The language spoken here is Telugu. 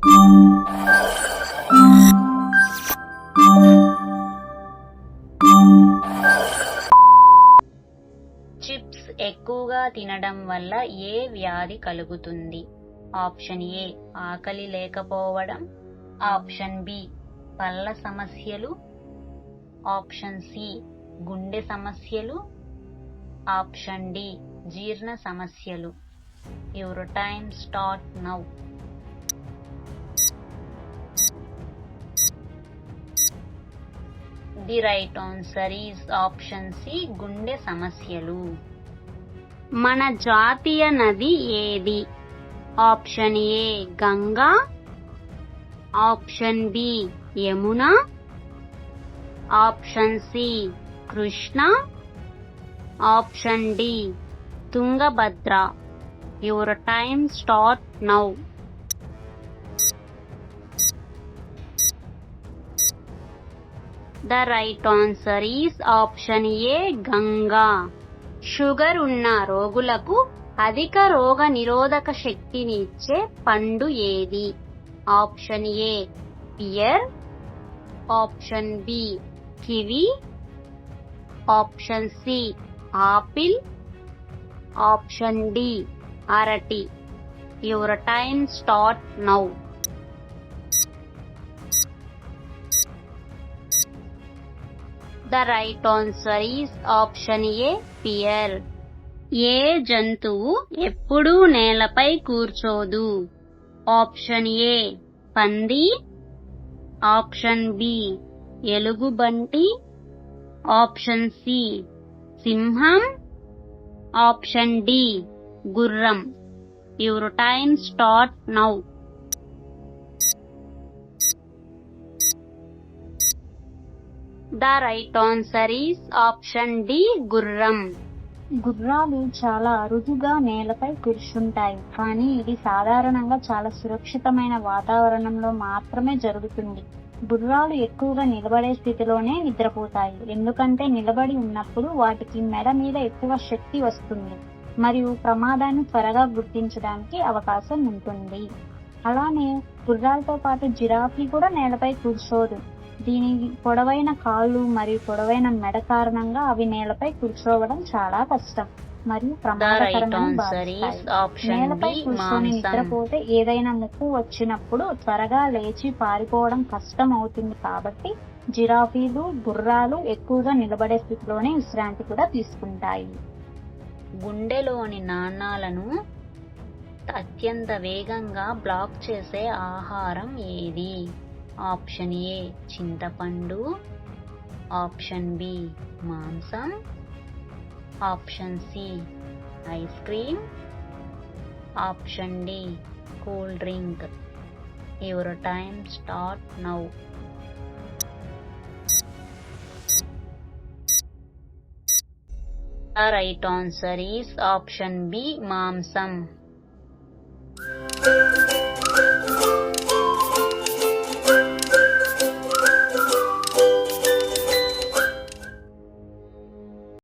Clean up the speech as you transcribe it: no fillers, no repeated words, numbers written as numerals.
చిప్స్ ఎక్కువగా తినడం వల్ల ఏ వ్యాధి కలుగుతుంది? ఆప్షన్ ఏ ఆకలి లేకపోవడం, ఆప్షన్ బి పళ్ళ సమస్యలు, ఆప్షన్ సి గుండె సమస్యలు, ఆప్షన్ డి జీర్ణ సమస్యలు. Your time start now. The right answer is option C గుండె సమస్యలు. మన జాతీయ నది ఏది? Option A Ganga, option B Yamuna, option C Krishna, option D Tungabhadra. Your time start now. The right answer is option A Ganga. Sugar ఉన్న రోగులకు అధిక రోగ నిరోధక శక్తిని ఇచ్చే పండు ఏది? Option A pear, option B kiwi, option C apple, option D అరటి. Your time start now. The right answer is option A pear. ఏ జంతువు ఎప్పుడూ నేలపై కూర్చోదు? ఆప్షన్ ఏ పంది, ఆప్షన్ బి ఎలుగుబంటి, ఆప్షన్ సి సింహం, ఆప్షన్ డి గుర్రం. Your time start now. The right answer is option D గుర్రం. గుర్రాలు చాలా అరుదుగా నేలపై కూర్చుంటాయి, కానీ ఇది సాధారణంగా చాలా సురక్షితమైన వాతావరణంలో మాత్రమే జరుగుతుంది. గుర్రాలు ఎక్కువగా నిలబడే స్థితిలోనే నిద్రపోతాయి, ఎందుకంటే నిలబడి ఉన్నప్పుడు వాటికి మెడ మీద ఎక్కువ శక్తి వస్తుంది మరియు ప్రమాదాన్ని త్వరగా గుర్తించడానికి అవకాశం ఉంటుంది. అలానే గుర్రాలతో పాటు జిరాఫీ కూడా నేలపై కూర్చోదు. దీని పొడవైన కాళ్ళు మరియు పొడవైన మెడ కారణంగా అవి నేలపై కూర్చోవడం చాలా కష్టం మరియు ప్రమాదకరమని భావిస్తాయి. నేలపై కూర్చొని నిద్రపోతే ఏదైనా ముప్పు వచ్చినప్పుడు త్వరగా లేచి పారిపోవడం కష్టం అవుతుంది. కాబట్టి జిరాఫీలు, గుర్రాలు ఎక్కువగా నిలబడే స్థితిలోనే విశ్రాంతి కూడా తీసుకుంటాయి. గుండెలోని నాళాలను అత్యంత వేగంగా బ్లాక్ చేసే ఆహారం ఏది? ఆప్షన్ ఏ చింతపండు, ఆప్షన్ బి మాంసం, option C ice cream, option D cool drink. Your time start now. The right answer is option B మాంసం.